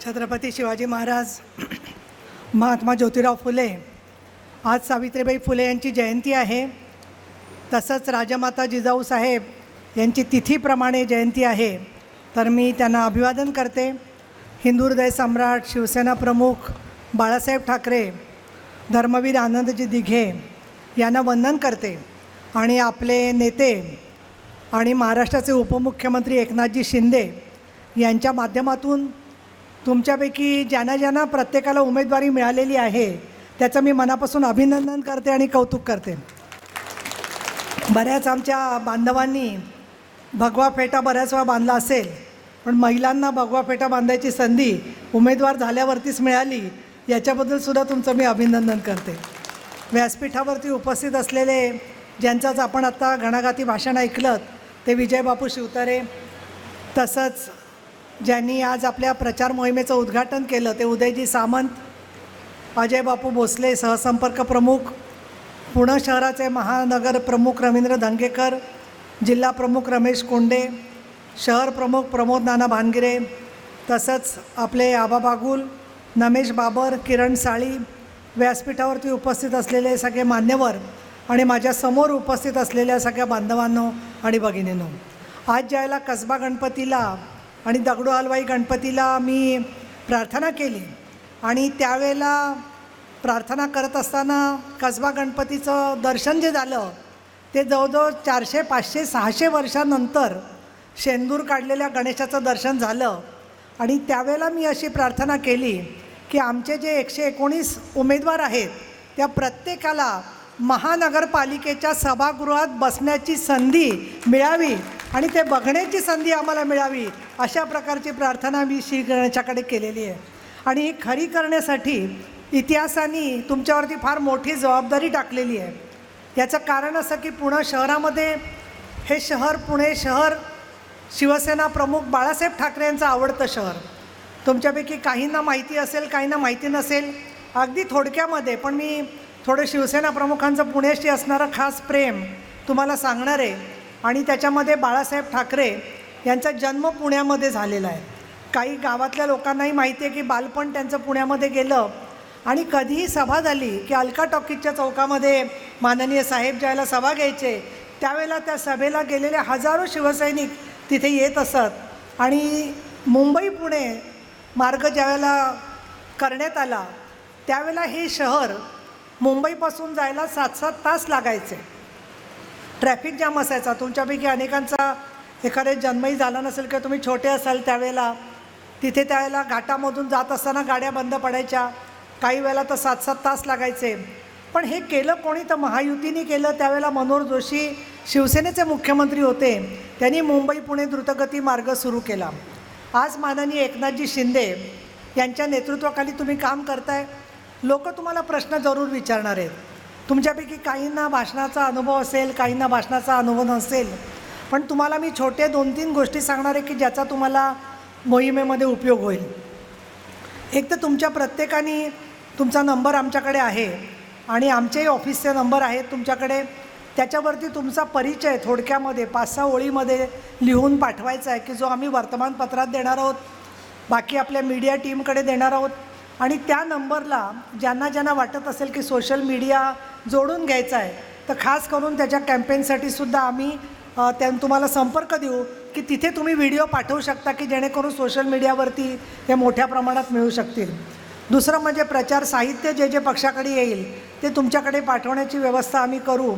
छत्रपती शिवाजी महाराज, महात्मा ज्योतिराव फुले, आज सावित्रीबाई फुले यांची जयंती आहे. तसंच राजमाता जिजाऊ साहेब यांची तिथीप्रमाणे जयंती आहे. तर मी त्यांना अभिवादन करते. हिंदू हृदय सम्राट, शिवसेना प्रमुख बाळासाहेब ठाकरे, धर्मवीर आनंदजी दिघे यांना वंदन करते. आणि आपले नेते आणि महाराष्ट्राचे उपमुख्यमंत्री एकनाथजी शिंदे यांच्या माध्यमातून तुमच्यापैकी ज्यांना प्रत्येकाला उमेदवारी मिळालेली आहे त्याचं मी मनापासून अभिनंदन करते आणि कौतुक करते. बऱ्याच आमच्या बांधवांनी भगवा फेटा बऱ्याच वेळा बांधला असेल, पण महिलांना भगवा फेटा बांधायची संधी उमेदवार झाल्यावरतीच मिळाली, याच्याबद्दल तुमचं मी अभिनंदन करते. व्यासपीठावरती उपस्थित असलेले ज्यांचंच आपण आत्ता घणाघाती भाषण ऐकलं ते विजयबापू शिवतारे, तसंच ज्यांनी आज आपल्या प्रचार मोहिमेचं उद्घाटन केलं ते उदयजी सामंत, अजयबापू भोसले सहसंपर्क प्रमुख, पुणे शहराचे महानगर प्रमुख रवींद्र धंगेकर, जिल्हा प्रमुख रमेश कोंडे, शहर प्रमुख प्रमोद नाना भानगिरे, तसंच आपले आबा बागुल, नमेश बाबर, किरण साळी, व्यासपीठावरती उपस्थित असलेले सगळे मान्यवर आणि माझ्यासमोर उपस्थित असलेल्या सगळ्या बांधवांनो आणि भगिनींनो, आज ज्यावेळेला कसबा गणपतीला आणि दगडू हलवाई गणपतीला मी प्रार्थना केली आणि त्यावेळेला प्रार्थना करत असताना कसबा गणपतीचं दर्शन जे झालं ते जवळजवळ 400, 500, 600 वर्षांनंतर शेंदूर काढलेल्या गणेशाचं दर्शन झालं. आणि त्यावेळेला मी अशी प्रार्थना केली की आमचे जे 119 उमेदवार आहेत त्या प्रत्येकाला महानगरपालिकेच्या सभागृहात बसण्याची संधी मिळावी आणि ते बघण्याची संधी आम्हाला मिळावी, अशा प्रकारची प्रार्थना मी श्री गणेशाकडे केलेली आहे. आणि ही खरी करण्यासाठी इतिहासाने तुमच्यावरती फार मोठी जबाबदारी टाकलेली आहे. याचं कारण असं की पुणे शहरामध्ये हे शहर, पुणे शहर शिवसेना प्रमुख बाळासाहेब ठाकरे यांचं आवडतं शहर. तुमच्यापैकी काहींना माहिती असेल, काहींना माहिती नसेल. अगदी थोडक्यामध्ये पण मी थोडं शिवसेना प्रमुखांचं पुण्याशी असणारं खास प्रेम तुम्हाला सांगणार आहे. आणि त्याच्यामध्ये बाळासाहेब ठाकरे यांचा जन्म पुण्यामध्ये झालेला आहे. काही गावातल्या लोकांनाही माहिती आहे की बालपण त्यांचं पुण्यामध्ये गेलं. आणि कधीही सभा झाली की अलका टॉकीजच्या चौकामध्ये माननीय साहेब ज्यावेळेला सभा घ्यायचे त्यावेळेला त्या सभेला गेलेले हजारो शिवसैनिक तिथे येत असत. आणि मुंबई पुणे मार्ग ज्यावेळेला करण्यात आला त्यावेळेला हे शहर मुंबईपासून जायला 7-7 तास लागायचे. ट्रॅफिक जाम असायचा. तुमच्यापैकी अनेकांचा एखाद्या जन्मही झाला नसेल किंवा तुम्ही छोटे असाल त्यावेळेला तिथे त्यावेळेला घाटामधून जात असताना गाड्या बंद पडायच्या. काही वेळेला तर 7-7 तास लागायचे. पण हे केलं कोणी? तर महायुतीने केलं. त्यावेळेला मनोहर जोशी शिवसेनेचे मुख्यमंत्री होते. त्यांनी मुंबई पुणे द्रुतगती मार्ग सुरू केला. आज माननीय एकनाथजी शिंदे यांच्या नेतृत्वाखाली तुम्ही काम करताय. लोक तुम्हाला प्रश्न जरूर विचारणार आहेत. तुमच्यापैकी काहींना भाषणाचा अनुभव असेल, काहींना भाषणाचा अनुभव नसेल. पण तुम्हाला मी छोटे 2-3 गोष्टी सांगणार आहे की ज्याचा तुम्हाला मोहिमेमध्ये उपयोग होईल. एक तर तुमच्या प्रत्येकाने तुमचा नंबर आमच्याकडे आहे आणि आमचेही ऑफिसचे नंबर आहेत तुमच्याकडे. त्याच्यावरती तुमचा परिचय थोडक्यामध्ये 5-6 ओळीमध्ये लिहून पाठवायचा आहे की जो आम्ही वर्तमानपत्रात देणार आहोत, बाकी आपल्या मीडिया टीमकडे देणार आहोत. आणि त्या नंबरला ज्यांना वाटत असेल की सोशल मीडिया जोडून घ्यायचा आहे तर खास करून त्याच्या कॅम्पेनसाठीसुद्धा आम्ही तुम्हाला संपर्क देऊ की तिथे तुम्ही व्हिडिओ पाठवू शकता की जेणेकरून सोशल मीडियावरती ते मोठ्या प्रमाणात मिळू शकतील. दुसरं म्हणजे प्रचार साहित्य जे पक्षाकडे येईल ते तुमच्याकडे पाठवण्याची व्यवस्था आम्ही करू.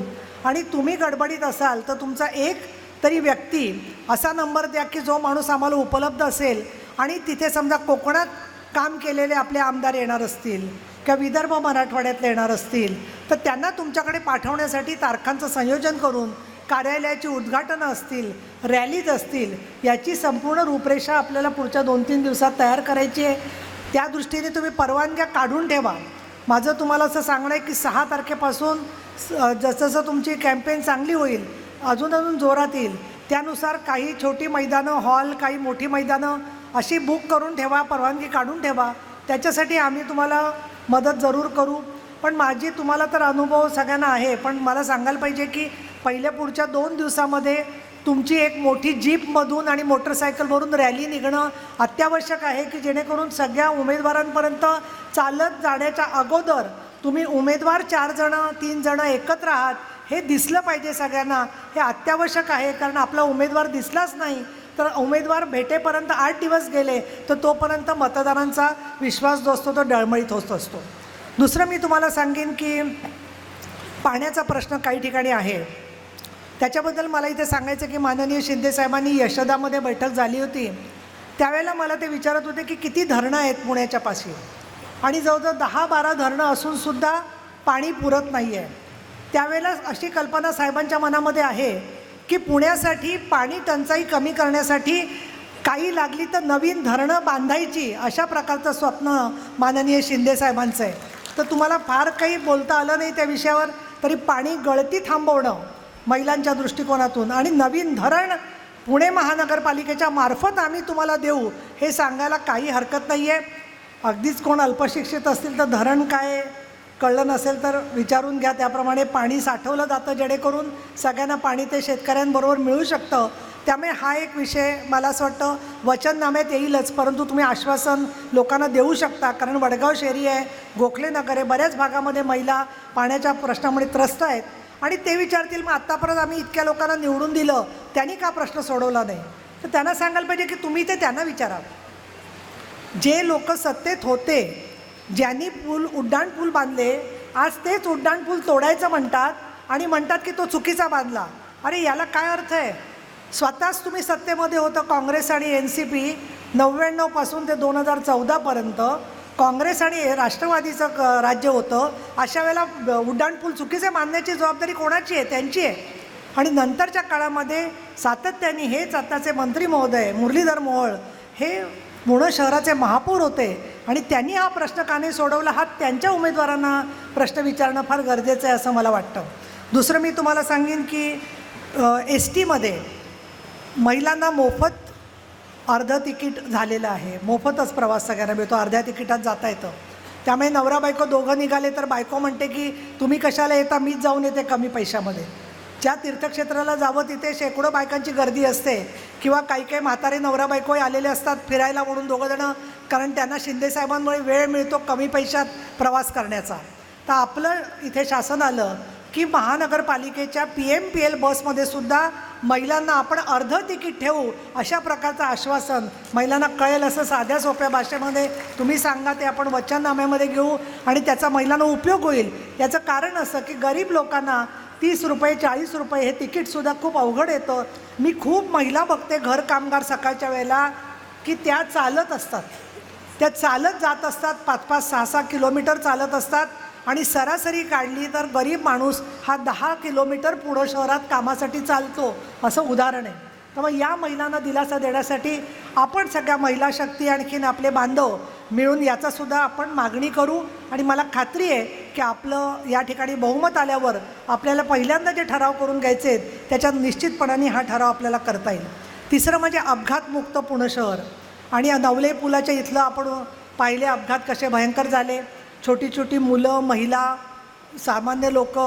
आणि तुम्ही गडबडीत असाल तर तुमचा एक तरी व्यक्ती असा नंबर द्या की जो माणूस आम्हाला उपलब्ध असेल. आणि तिथे समजा कोकणात काम केलेले आपले आमदार येणार असतील किंवा विदर्भ मराठवाड्यातले येणार असतील तर त्यांना तुमच्याकडे पाठवण्यासाठी तारखांचं संयोजन करून कार्यालयाची उद्घाटनं असतील, रॅलीज असतील, याची संपूर्ण रूपरेषा आपल्याला पुढच्या 2-3 दिवसात तयार करायची आहे. त्या दृष्टीने तुम्ही परवानग्या काढून ठेवा. माझं तुम्हाला असं सांगणं आहे की 6 तारखेपासून जसं तुमची कॅम्पेन चांगली होईल, अजून जोरात येईल, त्यानुसार काही छोटी मैदानं, हॉल, काही मोठी मैदानं अशी बुक करून ठेवा, परवानगी काढून ठेवा. त्याच्यासाठी आम्ही तुम्हाला मदत जरूर करू. पण माझी तुम्हाला तर अनुभव सगळ्यांना आहे, पण मला सांगायला पाहिजे की पुढच्या 2 दिवसामध्ये तुमची एक मोठी जीपमधून आणि मोटरसायकलवरून रॅली निघणं अत्यावश्यक आहे की जेणेकरून सगळ्या उमेदवारांपर्यंत चालत जाण्याच्या अगोदर तुम्ही उमेदवार 4 जणं 3 जणं एकत्र आहात हे दिसलं पाहिजे सगळ्यांना. हे अत्यावश्यक आहे, कारण आपला उमेदवार दिसलाच नाही तर उमेदवार भेटेपर्यंत 8 दिवस गेले तर तोपर्यंत मतदारांचा विश्वास जो असतो तो डळमळीत होत असतो. दुसरं मी तुम्हाला सांगेन की पाण्याचा प्रश्न काही ठिकाणी आहे. त्याच्याबद्दल मला इथे सांगायचं की माननीय शिंदेसाहेबांनी यशोदामध्ये बैठक झाली होती त्यावेळेला मला ते विचारत होते की किती धरणं आहेत पुण्याच्या पाशी, आणि जवळजवळ 10-12 धरणं असूनसुद्धा पाणी पुरत नाही आहे. त्यावेळेला अशी कल्पना साहेबांच्या मनामध्ये आहे की पुण्यासाठी पाणी टंचाई कमी करण्यासाठी काही लागली तर नवीन धरणं बांधायची, अशा प्रकारचं स्वप्न माननीय शिंदेसाहेबांचं आहे. तर तुम्हाला फार काही बोलता आलं नाही त्या विषयावर, तरी पाणी गळती थांबवणं महिलांच्या दृष्टिकोनातून आणि नवीन धरण पुणे महानगरपालिकेच्या मार्फत आम्ही तुम्हाला देऊ हे सांगायला काही हरकत नाही आहे. अगदीच कोण अल्पशिक्षित असतील तर धरण काय कळलं नसेल तर विचारून घ्या. त्याप्रमाणे पाणी साठवलं जातं जेणेकरून सगळ्यांना पाणी ते शेतकऱ्यांबरोबर मिळू शकतं. त्यामुळे हा एक विषय मला असं वाटतं वचननाम्यात येईलच, परंतु तुम्ही आश्वासन लोकांना देऊ शकता, कारण वडगाव शहरी आहे, गोखले नगर आहे, बऱ्याच भागामध्ये महिला पाण्याच्या प्रश्नामुळे त्रस्त आहेत आणि ते विचारतील मग आत्तापर्यंत आम्ही इतक्या लोकांना निवडून दिलं त्यांनी का प्रश्न सोडवला नाही. तर त्यांना सांगायला पाहिजे की तुम्ही ते त्यांना विचारा. जे लोक सत्तेत होते, ज्यांनी उड्डाण पूल बांधले, आज तेच उड्डाण पूल तोडायचं म्हणतात आणि म्हणतात की तो चुकीचा बांधला. अरे याला काय अर्थ आहे? स्वतःच तुम्ही सत्तेमध्ये होतं काँग्रेस आणि NCP 99 ते 2014पर्यंत काँग्रेस आणि राष्ट्रवादीचं राज्य होतं. अशा वेळेला उड्डाण पूल चुकीचे बांधण्याची जबाबदारी कोणाची आहे? त्यांची आहे. आणि नंतरच्या काळामध्ये सातत्याने हेच आताचे मंत्री महोदय मुरलीधर मोहोळ हे पुणे शहराचे महापौर होते आणि त्यांनी हा प्रश्न का नाही सोडवला, हा त्यांच्या उमेदवारांना प्रश्न विचारणं फार गरजेचं आहे असं मला वाटतं. दुसरं मी तुम्हाला सांगेन की STमध्ये महिलांना मोफत अर्धं तिकीट झालेलं आहे. मोफतच प्रवास सगळ्यांना मिळतो, अर्ध्या तिकिटात जाता येतं. त्यामुळे नवरा बायको दोघं निघाले तर बायको म्हणते की तुम्ही कशाला येता, मीच जाऊन येते कमी पैशामध्ये. ज्या तीर्थक्षेत्राला जावं तिथे शेकडो बायकांची गर्दी असते किंवा काही काही म्हातारे नवरा बायकोही आलेले असतात फिरायला म्हणून दोघंजणं, कारण त्यांना शिंदेसाहेबांमुळे वेळ मिळतो कमी पैशात प्रवास करण्याचा. तर आपलं इथे शासन आलं की महानगरपालिकेच्या PMPL बसमध्ये सुद्धा महिलांना आपण अर्धं तिकीट ठेवू अशा प्रकारचं आश्वासन महिलांना कळेल असं साध्या सोप्या भाषेमध्ये तुम्ही सांगा. ते आपण वचननाम्यामध्ये घेऊ आणि त्याचा महिलांना उपयोग होईल. याचं कारण असं की गरीब लोकांना 30 रुपये 40 रुपये हे तिकीटसुद्धा खूप अवघड येतं. मी खूप महिला बघते घर कामगार सकाळच्या वेळेला की त्या चालत असतात, त्या चालत जात असतात, 5-5 6-6 किलोमीटर चालत असतात आणि सरासरी काढली तर गरीब माणूस हा 10 किलोमीटर पुणे शहरात कामासाठी चालतो असं उदाहरण आहे. त्यामुळे या महिलांना दिलासा देण्यासाठी आपण सगळ्या महिला शक्ती आणखीन आपले बांधव मिळून याचासुद्धा आपण मागणी करू आणि मला खात्री आहे की आपलं या ठिकाणी बहुमत आल्यावर आपल्याला पहिल्यांदा जे ठराव करून घ्यायचे आहेत त्याच्यात निश्चितपणाने हा ठराव आपल्याला करता येईल. तिसरं म्हणजे अपघातमुक्त पुणे शहर. आणि नवले पुलाच्या इथलं आपण पाहिले अपघात कसे भयंकर झाले. छोटी छोटी मुलं, महिला, सामान्य लोक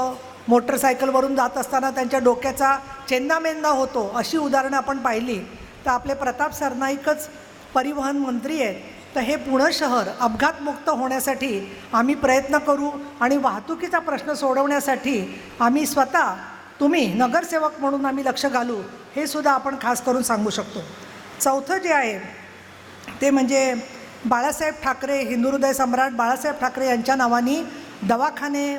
मोटरसायकलवरून जात असताना त्यांच्या डोक्याचा चेंदामेंदा होतो, अशी उदाहरणं आपण पाहिली. तर आपले प्रताप सरनाईकच परिवहन मंत्री आहेत. तर हे पुणे शहर अपघातमुक्त होण्यासाठी आम्ही प्रयत्न करू आणि वाहतुकीचा प्रश्न सोडवण्यासाठी आम्ही स्वतः तुम्ही नगरसेवक म्हणून आम्ही लक्ष घालू हे सुद्धा आपण खास करून सांगू शकतो. चौथं जे आहे ते म्हणजे बाळासाहेब ठाकरे, हिंदुहृदय सम्राट बाळासाहेब ठाकरे यांच्या नावाने दवाखाने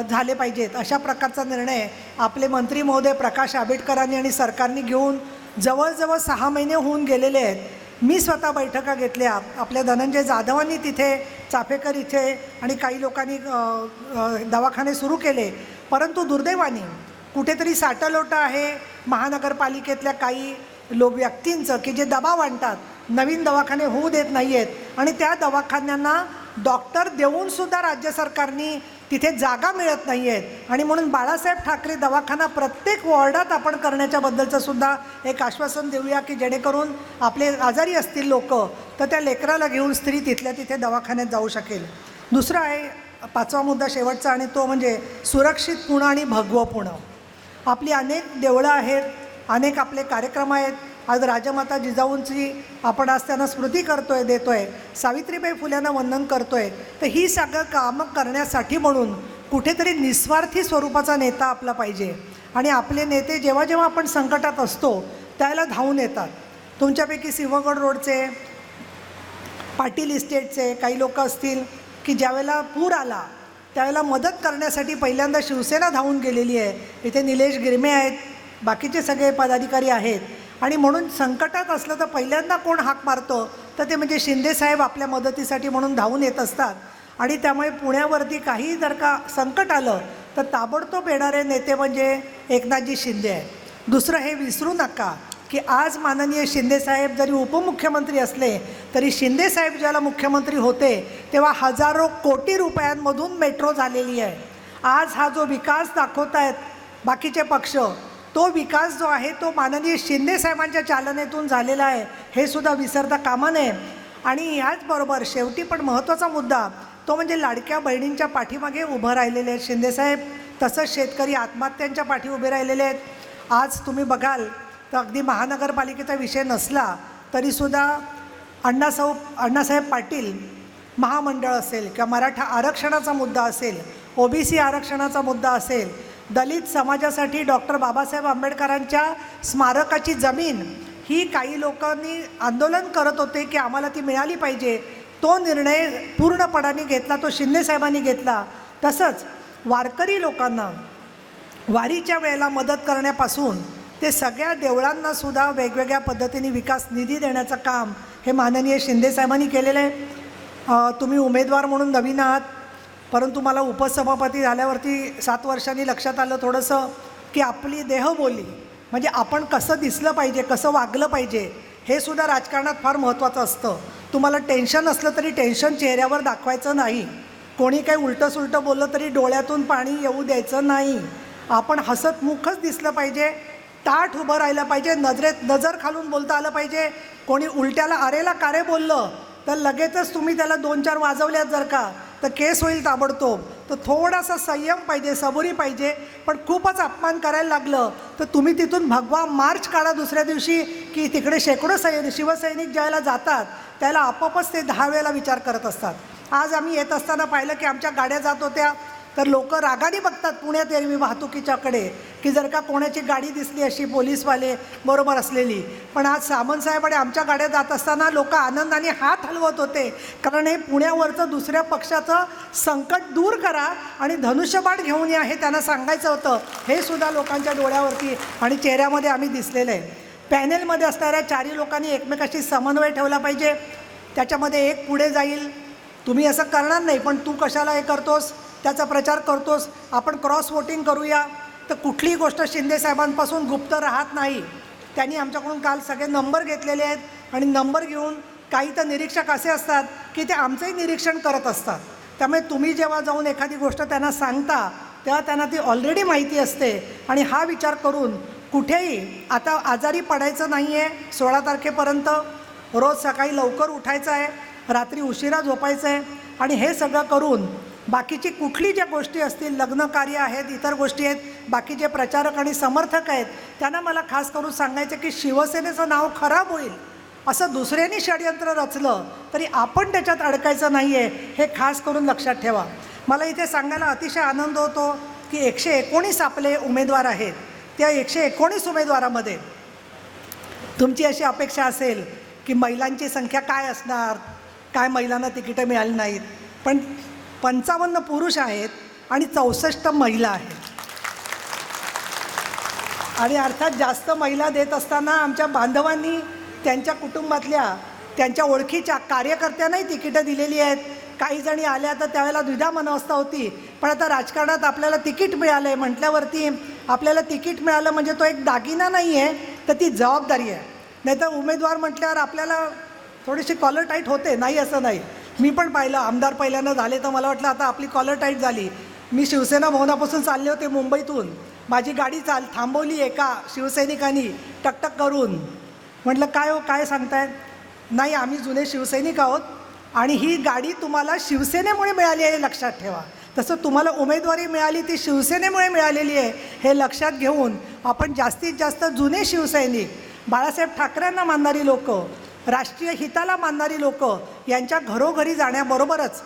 झाले पाहिजेत अशा प्रकारचा निर्णय आपले मंत्री महोदय प्रकाश आंबेडकरांनी आणि सरकारने घेऊन जवळजवळ 6 महिने होऊन गेलेले आहेत. मी स्वतः बैठका घेतल्या. आपल्या धनंजय जाधवांनी तिथे चाफेकर इथे आणि काही लोकांनी दवाखाने सुरू केले, परंतु दुर्दैवाने कुठेतरी साटलोटा आहे महानगरपालिकेतल्या काही व्यक्तींचं की जे दबाव आणतात, नवीन दवाखाने होऊ देत नाही आहेत आणि त्या दवाखान्यांना डॉक्टर देऊनसुद्धा राज्य सरकारने तिथे जागा मिळत नाही आहेत. आणि म्हणून बाळासाहेब ठाकरे दवाखाना प्रत्येक वॉर्डात आपण करण्याच्याबद्दलचं सुद्धा एक आश्वासन देऊया की जेणेकरून आपले आजारी असतील लोक तर त्या लेकराला घेऊन स्त्री तिथल्या तिथे दवाखान्यात जाऊ शकेल. दुसरा आहे 5वा मुद्दा शेवटचा आणि तो म्हणजे सुरक्षित पुणे आणि भगवं पुणे. आपली अनेक देवळं आहेत, अनेक आपले कार्यक्रम आहेत. आज राजमाता जिजाऊंची आपण आज त्यांना स्मृती करतोय, देतोय. सावित्रीबाई फुल्यांना वंदन करतोय. तर ही सगळं कामं करण्यासाठी म्हणून कुठेतरी निस्वार्थी स्वरूपाचा नेता आपला पाहिजे. आणि आपले नेते जेव्हा जेव्हा आपण संकटात असतो त्याला धावून येतात. तुमच्यापैकी सिंहगड रोडचे, पाटील इस्टेटचे काही लोक असतील की ज्यावेळेला पूर आला त्यावेळेला मदत करण्यासाठी पहिल्यांदा शिवसेना धावून गेलेली आहे. इथे निलेश गिरमे आहेत, बाकीचे सगळे पदाधिकारी आहेत. आणि म्हणून संकटात असलं तर पहिल्यांदा कोण हाक मारतो तर ते म्हणजे शिंदेसाहेब आपल्या मदतीसाठी म्हणून धावून येत असतात. आणि त्यामुळे पुण्यावरती काही जर का संकट आलं तर ताबडतोब येणारे नेते म्हणजे एकनाथजी शिंदे आहेत. दुसरं हे विसरू नका की आज माननीय शिंदेसाहेब जरी उपमुख्यमंत्री असले तरी शिंदेसाहेब ज्याला मुख्यमंत्री होते तेव्हा हजारो कोटी रुपयांमधून मेट्रो झालेली आहे. आज हा जो विकास दाखवत आहेत बाकीचे पक्ष, तो विकास जो आहे तो माननीय शिंदेसाहेबांच्या चालनेतून झालेला आहे, हे सुद्धा विसरता कामा नये. आणि ह्याचबरोबर शेवटी पण महत्त्वाचा मुद्दा तो म्हणजे लाडक्या बहिणींच्या पाठीमागे उभं राहिलेले आहेत शिंदेसाहेब. तसंच शेतकरी आत्महत्यांच्या पाठी उभे राहिलेले आहेत. आज तुम्ही बघाल तर अगदी महानगरपालिकेचा विषय नसला तरीसुद्धा अण्णासाहेब पाटील महामंडळ असेल किंवा मराठा आरक्षणाचा मुद्दा असेल, OBC आरक्षणाचा मुद्दा असेल, दलित समाजासाठी डॉक्टर बाबासाहेब आंबेडकरांच्या स्मारकाची जमीन ही काही लोकांनी आंदोलन करत होते की आम्हाला ती मिळाली पाहिजे. तो निर्णय पूर्णपणाने घेतला तो शिंदेसाहेबांनी घेतला. तसंच वारकरी लोकांना वारीच्या वेळेला मदत करण्यापासून ते सगळ्या देवळांनासुद्धा वेगवेगळ्या पद्धतीने विकास निधी देण्याचं काम हे माननीय शिंदेसाहेबांनी केलेलं आहे. तुम्ही उमेदवार म्हणून नवीन आहात, परंतु मला उपसभापती झाल्यावरती 7 वर्षांनी लक्षात आलं थोडंसं की आपली देहबोली म्हणजे आपण कसं दिसलं पाहिजे, कसं वागलं पाहिजे, हे सुद्धा राजकारणात फार महत्त्वाचं असतं. तुम्हाला टेन्शन असलं तरी टेन्शन चेहऱ्यावर दाखवायचं नाही. कोणी काही उलटंसुलटं बोललं तरी डोळ्यातून पाणी येऊ द्यायचं नाही. आपण हसतमुखच दिसलं पाहिजे, ताठ उभं राहिलं पाहिजे, नजर खालून बोलता आलं पाहिजे. कोणी उलट्याला अरेला कारे बोललं तर लगेचच तुम्ही त्याला 2-4 वाजवल्यात जर का तर केस होईल ताबडतोब. तर थोडासा संयम पाहिजे, सबुरी पाहिजे. पण खूपच अपमान करायला लागलं तर तुम्ही तिथून भगवा मार्च काढा दुसऱ्या दिवशी की तिकडे शेकडो शिवसैनिक ज्यावेळेला जातात त्याला आपोआपच ते 10 वेळेला विचार करत असतात. आज आम्ही येत असताना पाहिलं की आमच्या गाड्या जात होत्या तर लोक रागाने बघतात पुण्यात एरवी वाहतुकीच्याकडे की जर का कोणाची गाडी दिसली अशी पोलीसवाले बरोबर असलेली. पण आज सामंतसाहेब आणि आमच्या गाड्या जात असताना लोक आनंदाने हात हलवत होते, कारण हे पुण्यावरचं दुसऱ्या पक्षाचं संकट दूर करा आणि धनुष्यबाण घेऊन या हे त्यांना सांगायचं होतं. हे सुद्धा लोकांच्या डोळ्यावरती आणि चेहऱ्यामध्ये आम्ही दिसलेलं आहे. पॅनेलमध्ये असणाऱ्या 4 लोकांनी एकमेकाशी समन्वय ठेवला पाहिजे. त्याच्यामध्ये एक पुढे जाईल, तुम्ही असं करणार नाही पण तू कशाला हे करतोस, त्याचा प्रचार करतोस, आपण क्रॉस वोटिंग करूया. तर कुठलीही गोष्ट शिंदेसाहेबांपासून गुप्त राहत नाही. त्यांनी आमच्याकडून काल सगळे नंबर घेतलेले आहेत आणि नंबर घेऊन काही तर निरीक्षक असे असतात की ते आमचंही निरीक्षण करत असतात. त्यामुळे तुम्ही जेव्हा जाऊन एखादी गोष्ट त्यांना सांगता तेव्हा त्यांना ती ऑलरेडी माहिती असते. आणि हा विचार करून कुठेही आता आजारी पडायचं नाही आहे. 16 तारखेपर्यंत रोज सकाळी लवकर उठायचं आहे, रात्री उशिरा झोपायचं आहे. आणि हे सगळं करून बाकीची कुठली ज्या गोष्टी असतील, लग्न कार्य आहेत, इतर गोष्टी आहेत, बाकी जे प्रचारक आणि समर्थक आहेत त्यांना मला खास करून सांगायचं की शिवसेनेचं नाव खराब होईल असं दुसऱ्यांनी षडयंत्र रचलं तरी आपण त्याच्यात अडकायचं नाही आहे, हे खास करून लक्षात ठेवा. मला इथे सांगायला अतिशय आनंद होतो की 119 आपले उमेदवार आहेत. त्या 119 उमेदवारामध्ये तुमची अशी अपेक्षा असेल की महिलांची संख्या काय असणार, काय महिलांना तिकीटं मिळाली नाहीत, पण 55 पुरुष आहेत आणि 64 महिला आहेत. आणि अर्थात जास्त महिला देत असताना आमच्या बांधवांनी त्यांच्या कुटुंबातल्या, त्यांच्या ओळखीच्या कार्यकर्त्यांनाही तिकीटं दिलेली आहेत. काही जणी आल्या तर त्यावेळेला द्विधा मनवस्था होती, पण आता राजकारणात आपल्याला तिकीट मिळालं आहे म्हटल्यावरती आपल्याला तिकीट मिळालं म्हणजे तो एक दागिना नाही आहे, तर ती जबाबदारी आहे. नाहीतर उमेदवार म्हटल्यावर आपल्याला थोडीशी कॉलर टाईट होते, नाही असं नाही. मी पण पाहिलं, आमदार पहिल्यांदा झाले तर मला वाटलं आता आपली कॉलर टाईट झाली. मी शिवसेना भवनापासून चालले होते मुंबईतून, माझी गाडी थांबवली एका शिवसैनिकांनी टकटक करून. म्हटलं काय हो, काय सांगताय? नाही, आम्ही जुने शिवसैनिक आहोत आणि ही गाडी तुम्हाला शिवसेनेमुळे मिळाली आहे, लक्षात ठेवा. तसं तुम्हाला उमेदवारी मिळाली ती शिवसेनेमुळे मिळालेली आहे हे लक्षात घेऊन आपण जास्तीत जास्त जुने शिवसैनिक, बाळासाहेब ठाकरेंना मानणारी लोक, राष्ट्रीय हिताला मानणारी लोक यांच्या घरोघरी जाण्याबरोबरच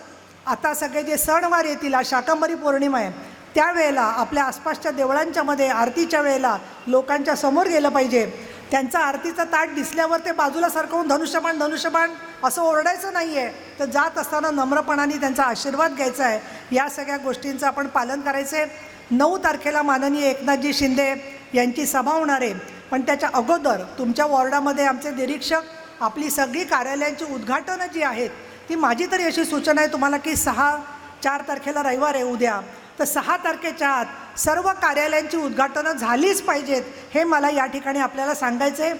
आता सगळे जे सणवार येतील, आज शाकंभरी पौर्णिमा आहे, त्यावेळेला आपल्या आसपासच्या देवळांच्यामध्ये आरतीच्या वेळेला लोकांच्या समोर गेलं पाहिजे. त्यांचा आरतीचा ताट दिसल्यावर ते बाजूला सरकवून धनुष्यबाण धनुष्यबाण असं ओरडायचं नाही आहे, तर जात असताना नम्रपणाने त्यांचा आशीर्वाद घ्यायचा आहे. या सगळ्या गोष्टींचं आपण पालन करायचं आहे. 9 तारखेला माननीय एकनाथजी शिंदे यांची सभा होणार आहे, पण त्याच्या अगोदर तुमच्या वॉर्डामध्ये आमचे निरीक्षक आपली सगळी कार्यालयांची उद्घाटनं जी आहेत ती माझी तरी अशी सूचना आहे तुम्हाला की 4 तारखेला रविवार आहे उद्या, तर 6 तारखेच्या आत सर्व कार्यालयांची उद्घाटनं झालीच पाहिजेत हे मला या ठिकाणी आपल्याला सांगायचं आहे.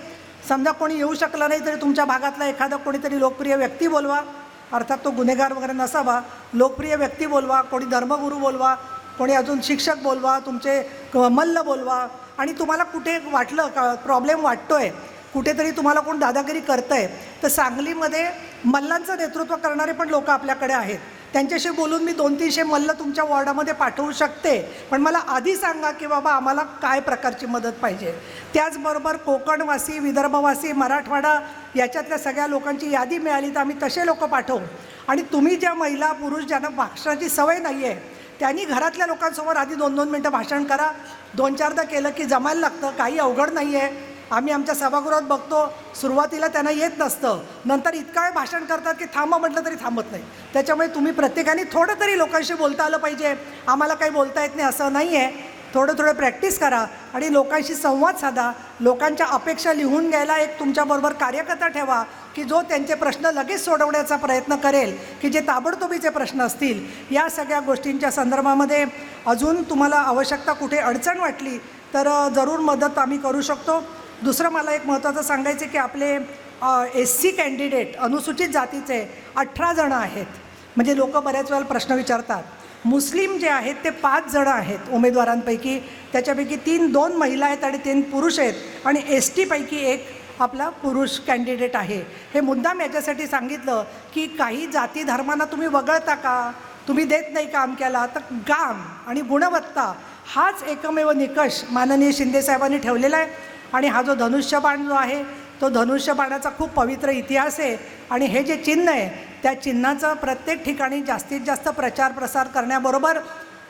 समजा कोणी येऊ शकलं नाही तरी तुमच्या भागातला एखादा कोणीतरी लोकप्रिय व्यक्ती बोलवा, अर्थात तो गुन्हेगार वगैरे नसावा, लोकप्रिय व्यक्ती बोलवा, कोणी धर्मगुरू बोलवा, कोणी अजून शिक्षक बोलवा, तुमचे मल्ल बोलवा. आणि तुम्हाला कुठे वाटलं का प्रॉब्लेम वाटतोय, कुठेतरी तुम्हाला कोण दादागिरी करतं आहे, तर सांगलीमध्ये मल्लांचं नेतृत्व करणारे पण लोक आपल्याकडे आहेत. त्यांच्याशी बोलून मी 200-300 मल्ल तुमच्या वॉर्डामध्ये पाठवू शकते, पण मला आधी सांगा की बाबा आम्हाला काय प्रकारची मदत पाहिजे. त्याचबरोबर कोकणवासी, विदर्भवासी, मराठवाडा याच्यातल्या सगळ्या लोकांची यादी मिळाली तर आम्ही तसे लोक पाठवू. आणि तुम्ही ज्या महिला पुरुष ज्यांना भाषणाची सवय नाही आहे त्यांनी घरातल्या लोकांसमोर आधी 2-2 मिनटं भाषण करा. 2-4दा केलं की जमायला लागतं, काही अवघड नाही आहे. आम्ही आमच्या सभागृहात बघतो सुरुवातीला त्यांना येत नसतं, नंतर इतका वेळ भाषण करतात की थांबा म्हटलं तरी थांबत नाही. त्याच्यामुळे तुम्ही प्रत्येकाने थोडं तरी लोकांशी बोलता आलं पाहिजे. आम्हाला काही बोलता येत नाही असं नाही आहे. थोडं प्रॅक्टिस करा आणि लोकांशी संवाद साधा. लोकांच्या अपेक्षा लिहून घ्यायला एक तुमच्याबरोबर कार्यकर्ता ठेवा की जो त्यांचे प्रश्न लगेच सोडवण्याचा प्रयत्न करेल, की जे ताबडतोबीचे प्रश्न असतील. या सगळ्या गोष्टींच्या संदर्भामध्ये अजून तुम्हाला आवश्यकता कुठे अडचण वाटली तर जरूर मदत आम्ही करू शकतो. दुसरं मला एक महत्त्वाचं सांगायचं की आपले SC कॅन्डिडेट अनुसूचित जातीचे 18 जणं आहेत. म्हणजे लोक बऱ्याच वेळेला प्रश्न विचारतात. मुस्लिम जे आहेत ते 5 जणं आहेत उमेदवारांपैकी, त्याच्यापैकी 2 महिला आहेत आणि 3 पुरुष आहेत, आणि ST पैकी 1 आपला पुरुष कॅन्डिडेट आहे. हे मुद्दाम याच्यासाठी सांगितलं की काही जाती धर्मांना तुम्ही वगळता का, तुम्ही देत नाही का अमक्याला, तर काम आणि गुणवत्ता हाच एकमेव निकष माननीय शिंदेसाहेबांनी ठेवलेला आहे. आणि हा जो धनुष्यबाण जो आहे तो धनुष्यबाणाचा खूप पवित्र इतिहास आहे. आणि हे जे चिन्ह आहे त्या चिन्हाचं प्रत्येक ठिकाणी जास्तीत जास्त प्रचार प्रसार करण्याबरोबर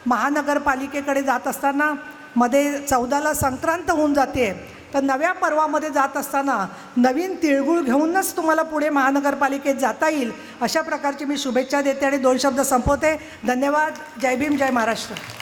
महानगरपालिकेकडे जात असताना मध्ये 14ला संक्रांत होऊन जाते, तर नव्या पर्वामध्ये जात असताना नवीन तिळगुळ घेऊनच तुम्हाला पुढे महानगरपालिकेत जाता येईल. अशा प्रकारची मी शुभेच्छा देते आणि 2 शब्द संपवते. धन्यवाद. जय भीम, जय महाराष्ट्र.